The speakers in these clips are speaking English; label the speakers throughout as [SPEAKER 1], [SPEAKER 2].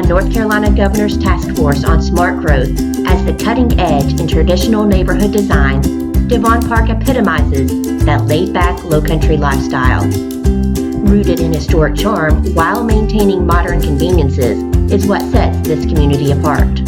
[SPEAKER 1] North Carolina Governor's Task Force on Smart Growth as the cutting edge in traditional neighborhood design, Devaun Park epitomizes that laid-back low-country lifestyle. Rooted in historic charm while maintaining modern conveniences is what sets this community apart.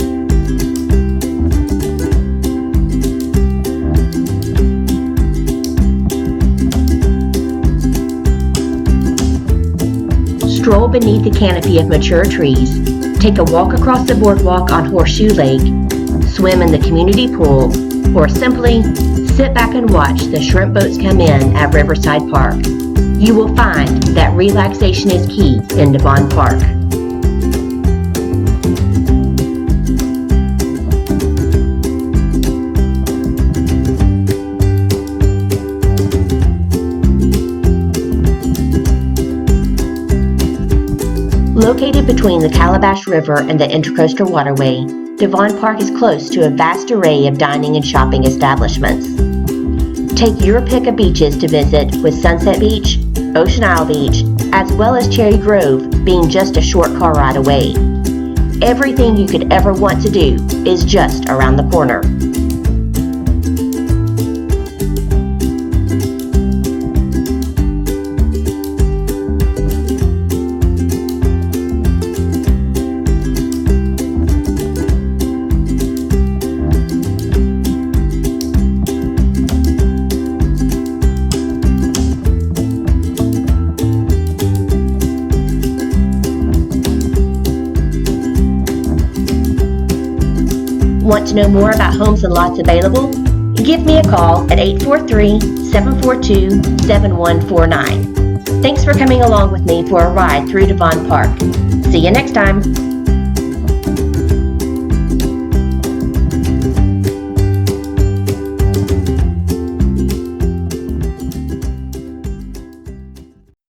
[SPEAKER 1] Stroll beneath the canopy of mature trees, take a walk across the boardwalk on Horseshoe Lake, swim in the community pool, or simply sit back and watch the shrimp boats come in at Riverside Park. You will find that relaxation is key in Devaun Park. Located between the Calabash River and the Intercoastal Waterway, Devaun Park is close to a vast array of dining and shopping establishments. Take your pick of beaches to visit, with Sunset Beach, Ocean Isle Beach, as well as Cherry Grove being just a short car ride away. Everything you could ever want to do is just around the corner. Want to know more about homes and lots available? Give me a call at 843-742-7149. Thanks for coming along with me for a ride through Devaun Park. See you next time.